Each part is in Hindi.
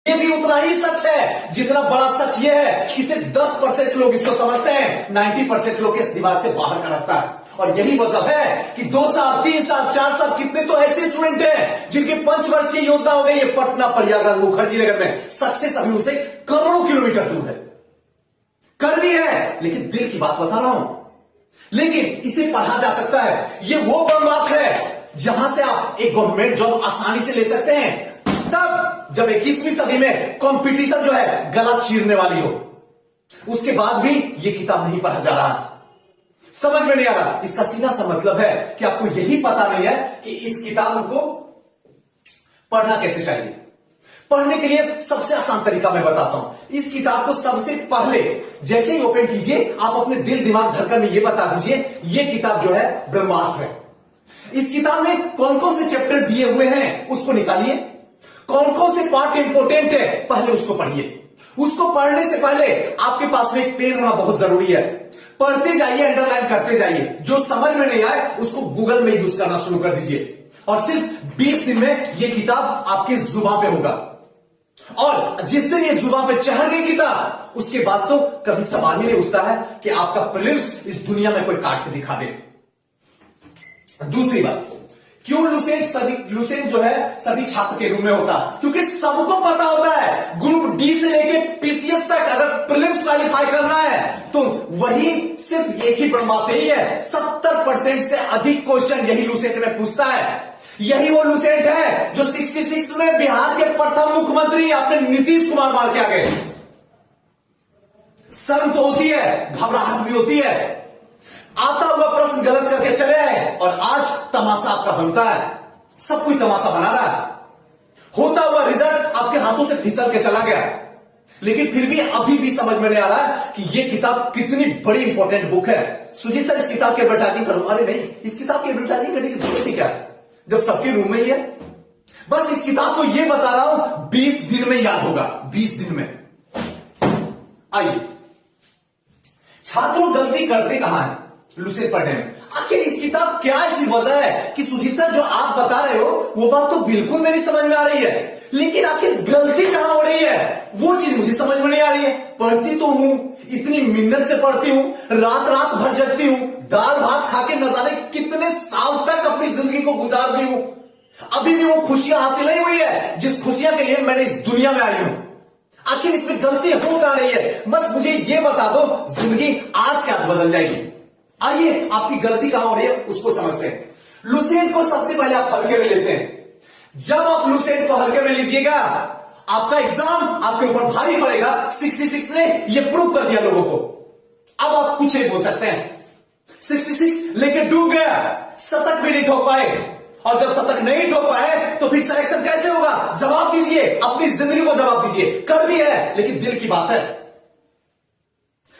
ये भी उतना ही सच है जितना बड़ा सच ये है कि सिर्फ 10% लोग इसको समझते हैं, 90% लोग इस दिमाग से बाहर का रखता है। और यही वजह है कि 2 साल 3 साल 4 साल कितने तो ऐसे स्टूडेंट हैं जिनकी 5 वर्षीय योजना हो गई है पटना प्रयागराज मुखर्जी नगर में, सक्सेस अभी उसे करोड़ों किलोमीटर दूर है। कर भी है, लेकिन दिल की बात बता रहा हूं, लेकिन इसे पढ़ा जा सकता है। ये वो ब्रह्मास्त्र है जहां से आप एक गवर्नमेंट जॉब आसानी से ले सकते हैं, तब जब 21वीं सदी में कंपटीशन जो है गला चीरने वाली हो। उसके बाद भी ये किताब नहीं पढ़ा जा रहा, समझ में नहीं आ रहा। इसका सीधा सा मतलब है कि आपको यही पता नहीं है कि इस किताब को पढ़ना कैसे चाहिए। पढ़ने के लिए सबसे आसान तरीका मैं बताता हूं। इस किताब को सबसे पहले जैसे ही ओपन कीजिए, आप अपने दिल दिमाग धड़कन में यह बता दीजिए ये किताब जो है ब्रह्मास्त्र है। इस किताब में कौन कौन से चैप्टर दिए हुए हैं उसको निकालिए, कौन कौन से पार्ट इंपोर्टेंट है पहले उसको पढ़िए। उसको पढ़ने से पहले आपके पास में एक पेन होना बहुत जरूरी है। पढ़ते जाइए, अंडरलाइन करते जाइए। जो समझ में नहीं आए उसको गूगल में यूज करना शुरू कर दीजिए। और सिर्फ 20 दिन में यह किताब आपकी जुबान पे होगा। और जिस दिन ये जुबान पे चढ़ गई किताब, उसके बाद तो कभी सवाल ही नहीं उठता है कि आपका प्रीलिम्स इस दुनिया में कोई काट के दिखा दे। दूसरी बात, क्यों लुसेंट जो है सभी छात्र के रूम में होता? क्योंकि सबको पता होता है ग्रुप डी से लेके पीसीएस तक अगर प्रीलिम्स क्वालिफाई करना है तो वही सिर्फ एक ही ब्रह्मास्त्र ही है। 70% से अधिक क्वेश्चन यही लुसेंट में पूछता है। यही वो लुसेंट है जो 66 में बिहार के प्रथम मुख्यमंत्री अपने नीतीश कुमार मार के आ गए। शर्म तो होती है, घबराहट भी होती है। आता हुआ प्रश्न गलत करके चले आए और आज तमाशा आपका बनता है। सब कोई तमाशा बना रहा है। होता हुआ रिजल्ट आपके हाथों से फिसल के चला गया, लेकिन फिर भी अभी भी समझ में नहीं आ रहा है कि यह किताब कितनी बड़ी इंपॉर्टेंट बुक है। सुजीत सर, इस किताब की एडवर्टाइजिंग करूं? अरे नहीं, इस किताब की एडवर्टाइजिंग करने की जरूरत ही क्या है जब सबके रूम में ही है। बस इस किताब को यह बता रहा हूं 20 दिन में याद होगा, 20 दिन में। आइए, छात्रों गलती करते कहां है लुसेंट पढ़ने में? आखिर इस किताब क्या ऐसी वजह है कि सुजीत सर जो आप बता रहे हो वो बात तो बिल्कुल मेरी समझ में आ रही है, लेकिन आखिर गलती कहां हो रही है वो चीज मुझे समझ में नहीं आ रही है। पढ़ती तो हूं, इतनी मिन्नत से पढ़ती हूं, रात रात भर जगती हूं, दाल भात खा के न जाने कितने साल तक अपनी जिंदगी को गुजार दी हूं, अभी भी वो खुशियां हासिल नहीं हुई है जिस खुशियां के लिए मैंने इस दुनिया में आई हूं। आखिर इसमें गलती हो कहां रही है? बस मुझे ये बता दो, जिंदगी आज से आज बदल जाएगी। आइए, आपकी गलती कहां हो रही है उसको समझते हैं। लुसेंट को सबसे पहले आप हल्के में लेते हैं। जब आप लुसेंट को हल्के में लीजिएगा, आपका एग्जाम आपके ऊपर भारी पड़ेगा। 66 ने यह प्रूव कर दिया लोगों को। अब आप कुछ नहीं बोल सकते हैं। 66 लेके डूब गया, शतक भी नहीं ठोक पाए, और जब शतक नहीं ठोक पाए तो फिर सिलेक्शन कैसे होगा? जवाब दीजिए, अपनी जिंदगी को जवाब दीजिए। कर भी है, लेकिन दिल की बात है।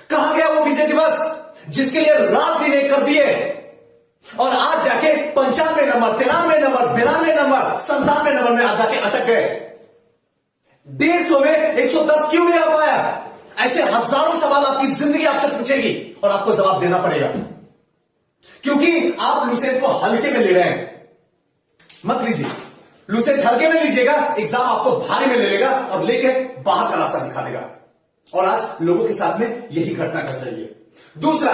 कहां गया वो विजय दिवस जिसके लिए रात दिन एक कर दिए, और आज जाके 95 नंबर, 93 नंबर, 92 नंबर, 97 नंबर में आज जाके अटक गए। 150 में 110 क्यों नहीं आ पाया? ऐसे हजारों सवाल आपकी जिंदगी आपसे पूछेगी और आपको जवाब देना पड़ेगा, क्योंकि आप लुसेंट को हल्के में ले रहे हैं। मत लीजिए, लुसेंट हल्के में लीजिएगा, एग्जाम आपको भारी में ले लेगा और लेके बाहर का रास्ता दिखा देगा। और आज लोगों के साथ में यही घटना घट रही है। दूसरा,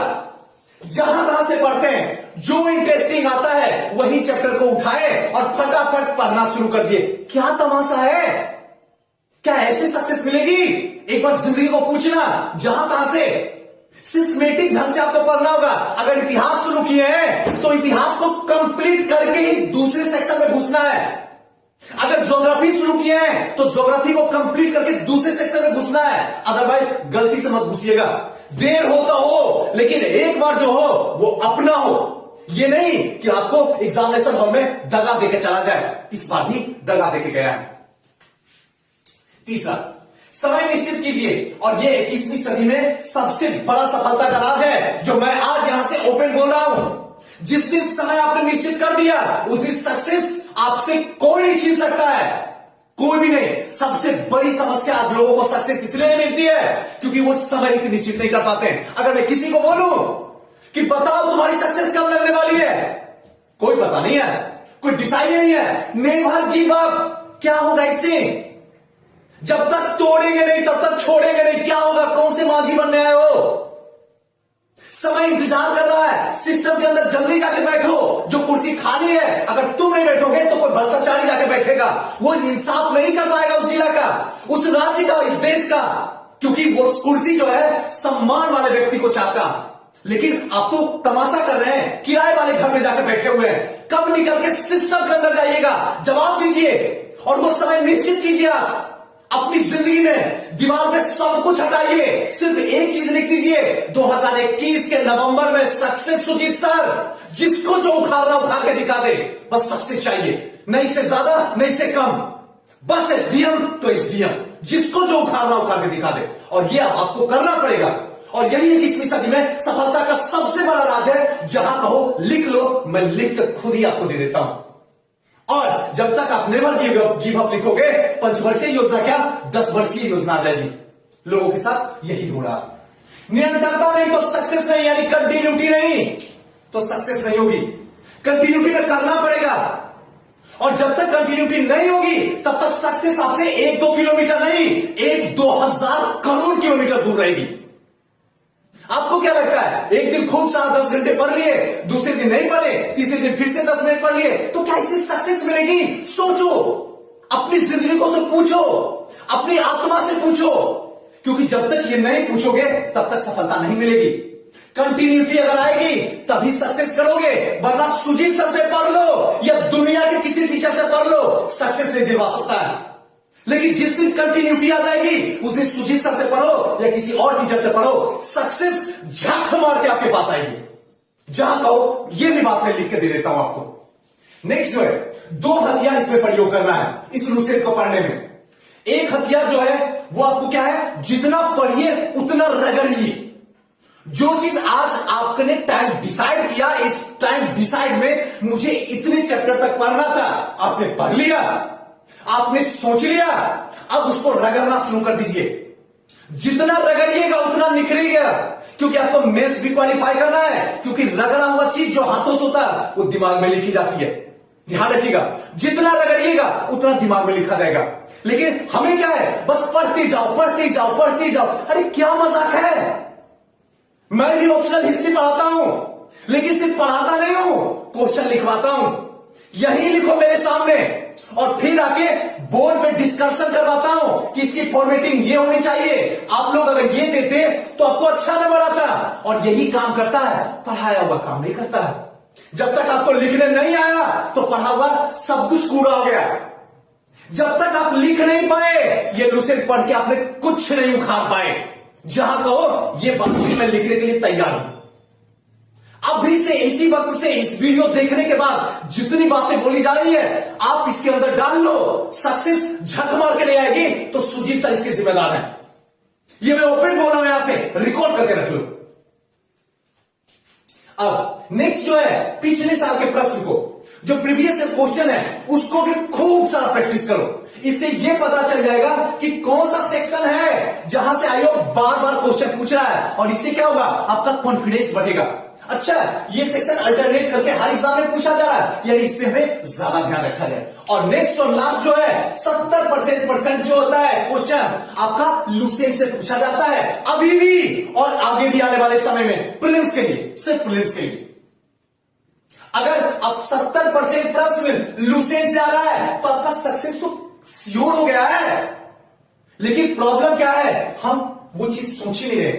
जहां तहां से पढ़ते हैं, जो इंटरेस्टिंग आता है वही चैप्टर को उठाए और फटाफट पढ़ना शुरू कर दिए। क्या तमाशा है? क्या ऐसे सक्सेस मिलेगी? एक बार जिंदगी को पूछना, जहां तहां से सिस्टमेटिक ढंग से आपको पढ़ना होगा। अगर इतिहास शुरू किए हैं तो इतिहास को कंप्लीट करके ही दूसरे सेक्शन में घुसना है। अगर ज्योग्राफी शुरू किए हैं तो ज्योग्राफी को कंप्लीट करके दूसरे सेक्शन में घुसना है, अदरवाइज गलती से मत घुसिएगा। देर हो तो हो, लेकिन एक बार जो हो वो अपना हो। ये नहीं कि आपको एग्जामिनेशन हॉल में दगा देके चला जाए। इस बार भी दगा देके गया है। तीसरा, समय निश्चित कीजिए, और ये 21वीं सदी में सबसे बड़ा सफलता का राज है जो मैं आज यहां से ओपन बोल रहा हूं। जिस दिन समय आपने निश्चित कर दिया उस दिन सक्सेस आपसे कोई नहीं छीन सकता है, कोई भी नहीं। सबसे बड़ी समस्या आज लोगों को सक्सेस इसलिए मिलती है क्योंकि वो समय की निश्चित नहीं कर पाते हैं। अगर मैं किसी को बोलूं कि बताओ तुम्हारी सक्सेस कब लगने वाली है, कोई पता नहीं है, कोई डिसाइड नहीं है। नेवर गिव अप, क्या होगा इससे? जब तक तोड़ेंगे नहीं तब तक छोड़ेंगे नहीं। क्या होगा? कौन से मांझी बनने आए हो? समय इंतजार कर रहा है, सिस्टम के अंदर जल्दी जाके बैठो। जो कुर्सी खाली है, अगर तुम नहीं बैठोगे तो कोई भ्रष्टाचारी जाके बैठेगा। वो इंसाफ नहीं कर पाएगा उस जिला का, उस राज्य का, इस देश का, क्योंकि वो कुर्सी जो है सम्मान वाले व्यक्ति को चाहता। लेकिन आप तो तमाशा कर रहे हैं, किराए वाले घर में जाकर बैठे हुए हैं। कब निकल के सिस्टम के अंदर जाइएगा? जवाब दीजिए और वो समय निश्चित कीजिए। आप अपनी जिंदगी में दीवार पे सब कुछ हटाइए, सिर्फ एक चीज लिख दीजिए, 2021 के नवंबर में सक्सेस सुजीत सर। जिसको जो उखाड़ के दिखा दे, बस सक्सेस चाहिए, नहीं से ज्यादा नहीं से कम। बस एसडीएम तो एसडीएम, जिसको जो उखाड़ के दिखा दे। और ये आपको करना पड़ेगा। और यही 21वीं सदी में सफलता का सबसे बड़ा राज है। जहां कहो लिख लो, मैं लिख कर खुद ही आपको दे देता हूं। और जब तक आप नेवर गिव अप लिखोगे, 5 वर्षीय योजना क्या 10 वर्षीय योजना आ जाएगी। लोगों के साथ यही हो रहा। निरंतरता नहीं तो सक्सेस नहीं, यानी कंटिन्यूटी नहीं तो सक्सेस नहीं होगी। कंटिन्यूटी में करना पड़ेगा। और जब तक कंटिन्यूटी नहीं होगी तब तक सक्सेस आपसे 1-2 किलोमीटर नहीं, 1-2000 करोड़ किलोमीटर दूर रहेगी। आपको क्या लगता है? एक दिन खूब सारा 10 घंटे पढ़ लिए, दूसरे दिन नहीं पढ़े, तीसरे दिन फिर से 10 मिनट पढ़ लिए, तो क्या इससे सक्सेस मिलेगी? सोचो, अपनी जिंदगी को से पूछो, अपनी आत्मा से पूछो, क्योंकि जब तक ये नहीं पूछोगे तब तक सफलता नहीं मिलेगी। कंटिन्यूटी अगर आएगी तभी सक्सेस करोगे, वरना सुजीत सर से पढ़ लो या दुनिया के किसी टीचर से पढ़ लो, सक्सेस नहीं दिलवा सकता है। लेकिन जिस दिन कंटिन्यूटी आ जाएगी उस दिन सुजीत सर से पढ़ो या किसी और टीचर से पढ़ो, सक्सेस झक मार के आपके पास आएगी। जहां कहो ये भी बात मैं लिख के दे देता हूं आपको। नेक्स्ट जो है, 2 हथियार इसमें प्रयोग करना है इस लुसेंट को पढ़ने में। एक हथियार जो है वो आपको क्या है, जितना पढ़िए उतना रगड़िए। जो चीज आज आपने टाइम डिसाइड किया, इस टाइम डिसाइड में मुझे इतने चैप्टर तक पढ़ना था, आपने पढ़ लिया, आपने सोच लिया, अब उसको रगड़ना शुरू कर दीजिए। जितना रगड़िएगा उतना निखरेगा, क्योंकि आपको मेंस भी क्वालिफाई करना है। क्योंकि रगड़ा हुआ चीज जो हाथों से होता है वो दिमाग में लिखी जाती है। ध्यान रखिएगा, जितना रगड़िएगा उतना दिमाग में लिखा जाएगा। लेकिन हमें क्या है, बस पढ़ते जाओ पढ़ते जाओ पढ़ते जाओ। अरे क्या मजाक है? मैं भी ऑप्शनल हिस्ट्री पढ़ाता हूं, लेकिन सिर्फ पढ़ाता नहीं हूं, क्वेश्चन लिखवाता हूं। यही लिखो मेरे सामने और फिर आके बोर्ड पे डिस्कशन करवाता हूं कि इसकी फॉर्मेटिंग ये होनी चाहिए। आप लोग अगर ये देते तो आपको अच्छा नंबर आता। और यही काम करता है, पढ़ाया हुआ काम नहीं करता है। जब तक आपको लिखने नहीं आया तो पढ़ा हुआ सब कुछ कूड़ा हो गया। जब तक आप लिख नहीं पाए, ये लुसेंट पढ़ के आपने कुछ नहीं उखाड़ पाए। जहां कहो ये बात भी मैं लिखने के लिए तैयार हूं। अभी से इसी वक्त से इस वीडियो देखने के बाद जितनी बातें बोली जा रही है आप इसके अंदर डाल लो, सक्सेस झक मार के नहीं आएगी तो सुजीत सर इसके जिम्मेदार है। ये मैं ओपन बोल रहा हूं, यहां से रिकॉर्ड करके रख लो। अब नेक्स्ट जो है, पिछले साल के प्रश्न को, जो प्रीवियस क्वेश्चन है उसको भी खूब सारा प्रैक्टिस करो। इससे यह पता चल जाएगा कि कौन सा सेक्शन है जहां से आयोग बार बार क्वेश्चन पूछ रहा है, और इससे क्या होगा, आपका कॉन्फिडेंस बढ़ेगा। अच्छा, ये सेक्शन अल्टरनेट करके हर एग्जाम में पूछा जा रहा है, यानी इस पे हमें ज्यादा ध्यान रखा जाए। और नेक्स्ट और लास्ट जो है, 70% जो होता है क्वेश्चन आपका लुसेंट से पूछा जाता है, अभी भी और आगे भी आने वाले समय में, प्रीलिम्स के लिए, सिर्फ प्रीलिम्स के लिए। अगर अब 70% प्रश्न लुसेंट से आ रहा है तो आपका सक्सेस तो श्योर हो गया है। लेकिन प्रॉब्लम क्या है, हम वो चीज सोच ही नहीं रहे,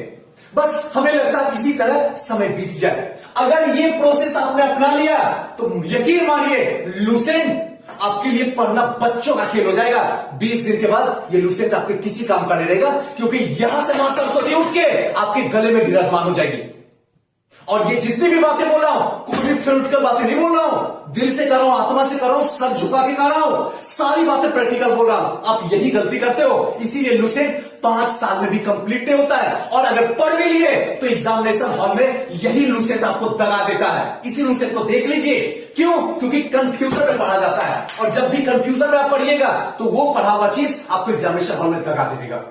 बस हमें लगता है किसी तरह समय बीत जाए। अगर ये प्रोसेस आपने अपना लिया तो यकीन मानिए लुसेंट आपके लिए पढ़ना बच्चों का खेल हो जाएगा। 20 दिन के बाद ये लुसेंट आपके किसी काम का नहीं रहेगा, क्योंकि यहां से मास्टर सोती उठ के आपके गले में विराजमान हो जाएगी। और ये जितनी भी बातें बोल रहा हूं, कोई थ्योरेटिकल बातें नहीं बोल रहा हूं, दिल से कर रहा हूं, आत्मा से कर रहा हूं, सर झुका के कर रहा हूं, सारी बातें प्रैक्टिकल बोल रहा हूं। आप यही गलती करते हो, इसीलिए लुसेंट 5 साल में भी कंप्लीट नहीं होता है। और अगर पढ़ भी लिए तो एग्जामिनेशन हॉल में यही लुसेंट आपको दगा देता है। इसी लुसेंट को देख लीजिए। क्यों? क्योंकि कंफ्यूजन में पढ़ा जाता है, और जब भी कंफ्यूजन में आप पढ़िएगा तो वो पढ़ा हुआ चीज आपको एग्जामिनेशन हॉल में दगा देगा।